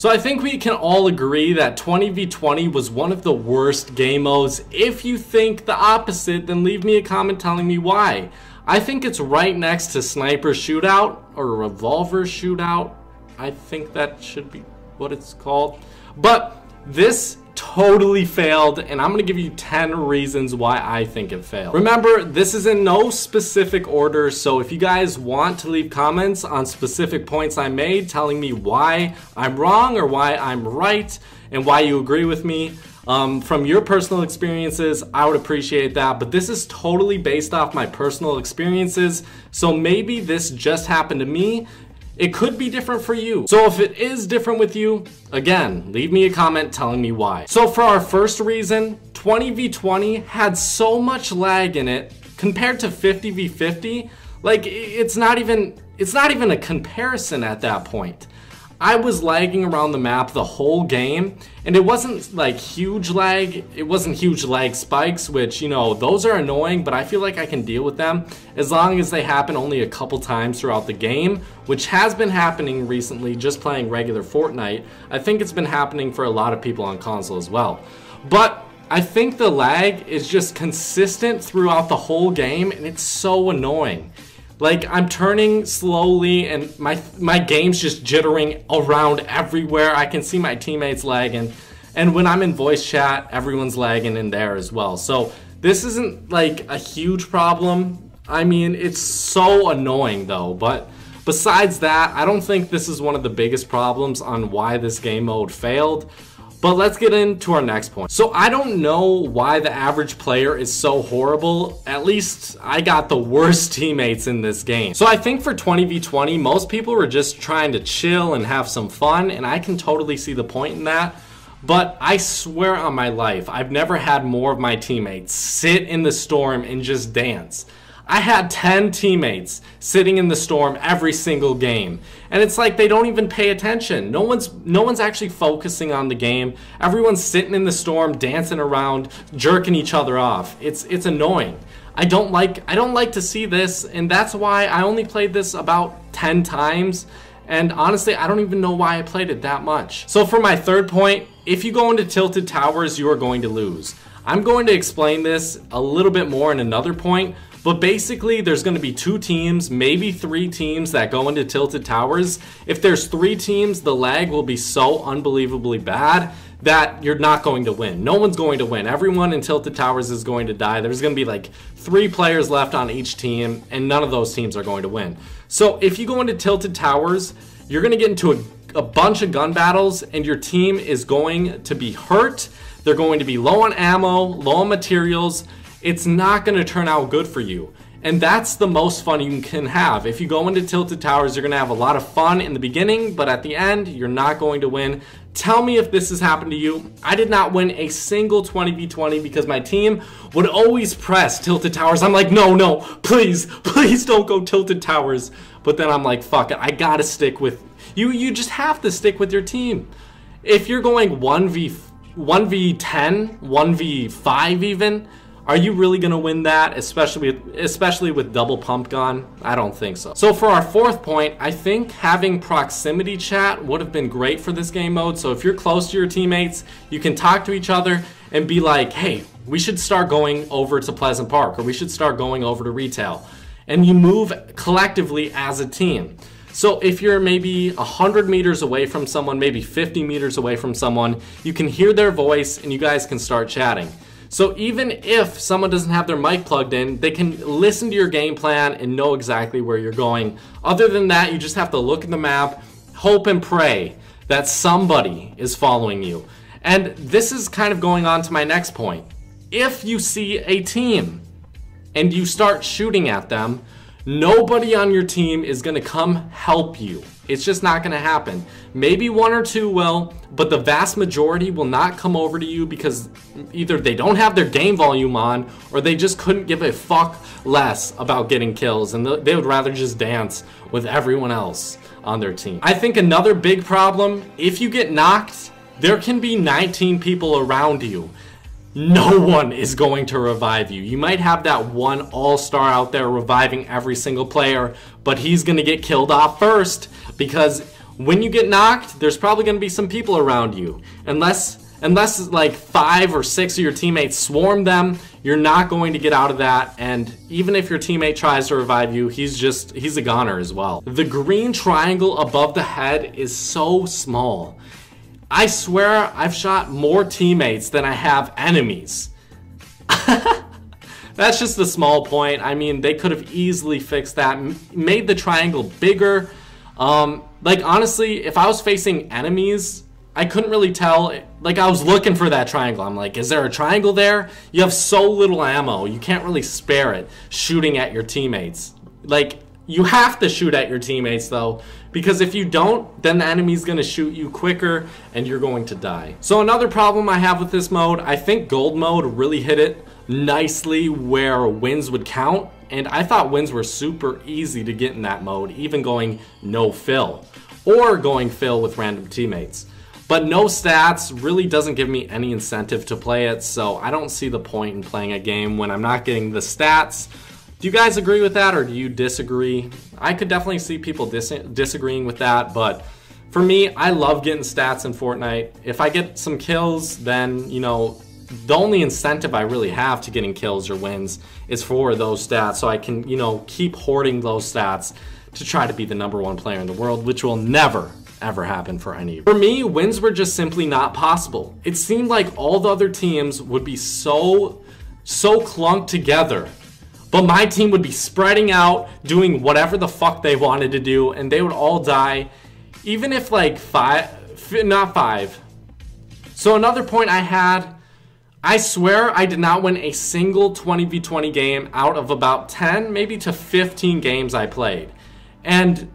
So I think we can all agree that 20v20 was one of the worst game modes. If you think the opposite, then leave me a comment telling me why. I think it's right next to Sniper Shootout or Revolver Shootout. I think that should be what it's called. But this totally failed, and I'm gonna give you 10 reasons why I think it failed. Remember, this is in no specific order, so if you guys want to leave comments on specific points I made telling me why I'm wrong or why I'm right and why you agree with me from your personal experiences, I would appreciate that. But this is totally based off my personal experiences, so maybe this just happened to me. It could be different for you. So if it is different with you, again, leave me a comment telling me why. So for our first reason, 20v20 had so much lag in it compared to 50v50. Like, it's not even a comparison at that point. I was lagging around the map the whole game, and it wasn't like huge lag. It wasn't huge lag spikes, which, you know, those are annoying, but I feel like I can deal with them as long as they happen only a couple times throughout the game, which has been happening recently just playing regular Fortnite. I think it's been happening for a lot of people on console as well. But I think the lag is just consistent throughout the whole game, and it's so annoying. Like, I'm turning slowly and my game's just jittering around everywhere. I can see my teammates lagging. And when I'm in voice chat, everyone's lagging in there as well. So this isn't like a huge problem. I mean, it's so annoying though. But besides that, I don't think this is one of the biggest problems on why this game mode failed. But let's get into our next point. So I don't know why the average player is so horrible. At least I got the worst teammates in this game. So I think for 20v20, most people were just trying to chill and have some fun, and I can totally see the point in that. But I swear on my life, I've never had more of my teammates sit in the storm and just dance. I had 10 teammates sitting in the storm every single game, and it's like they don't even pay attention. No one's actually focusing on the game. Everyone's sitting in the storm, dancing around, jerking each other off. It's annoying. I don't like to see this, and that's why I only played this about 10 times. And honestly, I don't even know why I played it that much. So for my third point, if you go into Tilted Towers, you are going to lose. I'm going to explain this a little bit more in another point. But basically, there's going to be 2 teams, maybe 3 teams that go into Tilted Towers. If there's 3 teams, the lag will be so unbelievably bad that you're not going to win. No one's going to win. Everyone in Tilted Towers is going to die. There's going to be like 3 players left on each team, and none of those teams are going to win. So if you go into Tilted Towers, you're going to get into a bunch of gun battles, and your team is going to be hurt. They're going to be low on ammo, low on materials. It's not going to turn out good for you. And that's the most fun you can have. If you go into Tilted Towers, you're going to have a lot of fun in the beginning, but at the end, you're not going to win. Tell me if this has happened to you. I did not win a single 20v20 because my team would always press Tilted Towers. I'm like, no, please don't go Tilted Towers. But then I'm like, fuck it, I gotta stick with... You just have to stick with your team. If you're going 1v10, 1v5 even, are you really going to win that, especially with double pump gun? I don't think so. So for our fourth point, I think having proximity chat would have been great for this game mode. So if you're close to your teammates, you can talk to each other and be like, hey, we should start going over to Pleasant Park, or we should start going over to retail. And you move collectively as a team. So if you're maybe 100 meters away from someone, maybe 50 meters away from someone, you can hear their voice and you guys can start chatting. So even if someone doesn't have their mic plugged in, they can listen to your game plan and know exactly where you're going. Other than that, you just have to look at the map, hope and pray that somebody is following you. And this is kind of going on to my next point. If you see a team and you start shooting at them, nobody on your team is going to come help you. It's just not going to happen. Maybe 1 or 2 will, but the vast majority will not come over to you because either they don't have their game volume on or they just couldn't give a fuck less about getting kills, and they would rather just dance with everyone else on their team. I think another big problem, if you get knocked, there can be 19 people around you. No one is going to revive you. You might have that one all-star out there reviving every single player, but he's going to get killed off first because When you get knocked, there's probably going to be some people around you. Unless like 5 or 6 of your teammates swarm them, you're not going to get out of that. And even if your teammate tries to revive you, he's a goner as well. The green triangle above the head is so small. I swear I've shot more teammates than I have enemies. That's just a small point. I mean, they could have easily fixed that, made the triangle bigger. Like honestly, if I was facing enemies, I couldn't really tell. Like I was looking for that triangle. I'm like, is there a triangle there? You have so little ammo. You can't really spare it shooting at your teammates. Like you have to shoot at your teammates though, because if you don't, then the enemy's gonna shoot you quicker and you're going to die. So another problem I have with this mode, I think gold mode really hit it nicely where wins would count. And I thought wins were super easy to get in that mode, even going no fill or going fill with random teammates. But no stats really doesn't give me any incentive to play it, so I don't see the point in playing a game when I'm not getting the stats. Do you guys agree with that, or do you disagree? I could definitely see people disagreeing with that, but for me, I love getting stats in Fortnite. If I get some kills, then, you know, the only incentive I really have to getting kills or wins is for those stats, so I can, you know, keep hoarding those stats to try to be the #1 player in the world, which will never ever happen for any of you. For me, wins were just simply not possible. It seemed like all the other teams would be so clunked together, but my team would be spreading out, doing whatever the fuck they wanted to do, and they would all die, even if like not five. So another point I had, I swear I did not win a single 20v20 game out of about 10, maybe to 15 games I played. And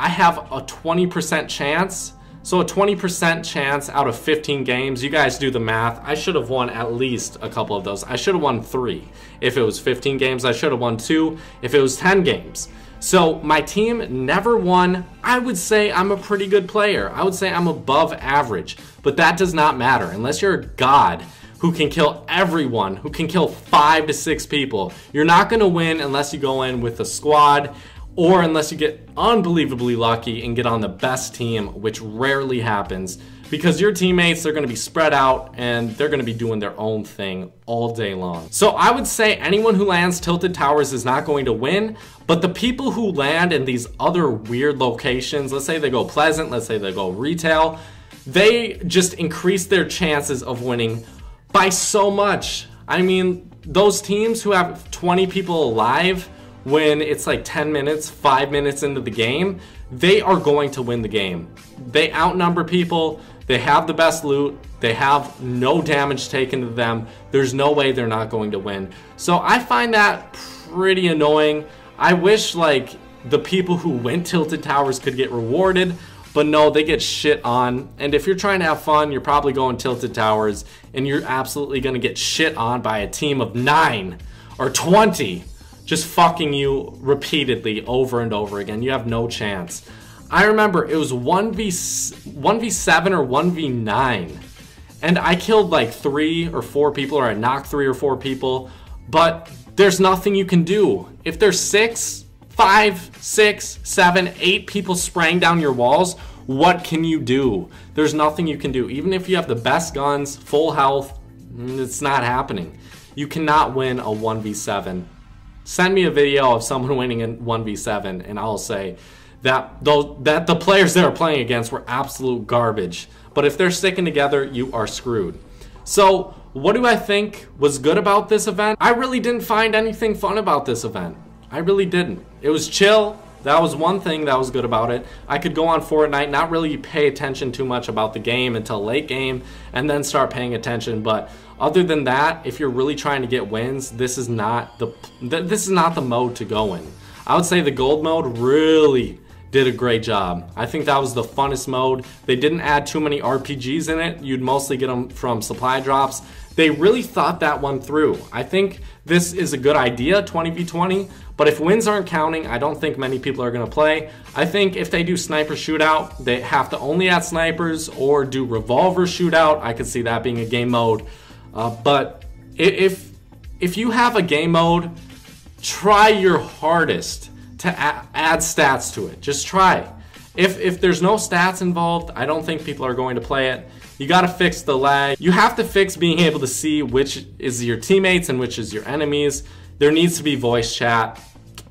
I have a 20% chance. So a 20% chance out of 15 games. You guys do the math. I should have won at least a couple of those. I should have won 3. If it was 15 games, I should have won 2. If it was 10 games. So my team never won. I would say I'm a pretty good player. I would say I'm above average. But that does not matter unless you're a god who can kill everyone, who can kill 5 to 6 people. You're not going to win unless you go in with a squad, or unless you get unbelievably lucky and get on the best team, which rarely happens, because your teammates are going to be spread out and they're going to be doing their own thing all day long. So I would say anyone who lands Tilted Towers is not going to win, but the people who land in these other weird locations, let's say they go Pleasant, let's say they go Retail, they just increase their chances of winning by so much. I mean, those teams who have 20 people alive when it's like 10 minutes, 5 minutes into the game, they are going to win the game. They outnumber people, they have the best loot, they have no damage taken to them. There's no way they're not going to win. So I find that pretty annoying. I wish like the people who win Tilted Towers could get rewarded, but no, they get shit on. And if you're trying to have fun, you're probably going Tilted Towers and you're absolutely gonna get shit on by a team of 9 or 20. Just fucking you repeatedly over and over again. You have no chance. I remember it was 1v7 or 1v9. And I killed like 3 or 4 people, or I knocked 3 or 4 people. But there's nothing you can do. If there's 5, 6, 7, 8 people spraying down your walls, what can you do? There's nothing you can do. Even if you have the best guns, full health, it's not happening. You cannot win a 1v7. Send me a video of someone winning in 1v7 and I'll say that the players they were playing against were absolute garbage. But if they're sticking together, you are screwed. So what do I think was good about this event? I really didn't find anything fun about this event. I really didn't. It was chill. That was one thing that was good about it. I could go on Fortnite, not really pay attention too much about the game until late game, and then start paying attention. But other than that, if you're really trying to get wins, this is not the mode to go in. I would say the gold mode really did a great job. I think that was the funnest mode. They didn't add too many RPGs in it. You'd mostly get them from supply drops. They really thought that one through. I think this is a good idea, 20v20, but if wins aren't counting, I don't think many people are gonna play. I think if they do sniper shootout, they have to only add snipers, or do revolver shootout. I could see that being a game mode. But if you have a game mode, try your hardest to add stats to it. Just try. If there's no stats involved, I don't think people are going to play it. You gotta fix the lag. You have to fix being able to see which is your teammates and which is your enemies. There needs to be voice chat.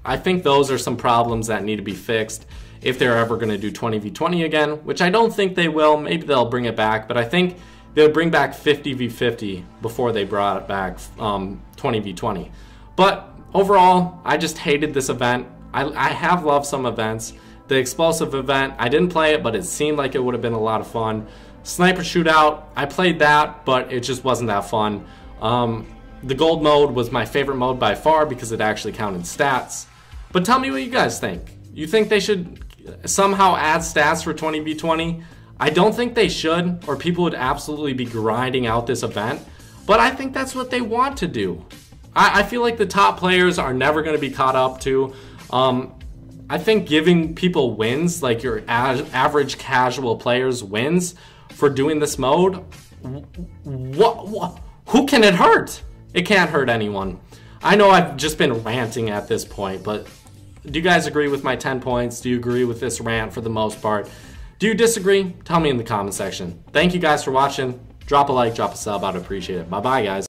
I think those are some problems that need to be fixed if they're ever gonna do 20v20 again, which I don't think they will. Maybe they'll bring it back, but I think they'll bring back 50v50 before they brought it back 20v20. But overall, I just hated this event. I have loved some events. The explosive event, I didn't play it, but it seemed like it would have been a lot of fun. Sniper shootout, I played that, but it just wasn't that fun. The gold mode was my favorite mode by far because it actually counted stats. But tell me what you guys think. You think they should somehow add stats for 20v20? I don't think they should, or people would absolutely be grinding out this event. But I think that's what they want to do. I feel like the top players are never going to be caught up to. I think giving people wins, like your average casual players wins for doing this mode, who can it hurt? It can't hurt anyone. I know I've just been ranting at this point, but do you guys agree with my 10 points? Do you agree with this rant for the most part? Do you disagree? Tell me in the comment section. Thank you guys for watching. Drop a like, drop a sub, I'd appreciate it. Bye-bye, guys.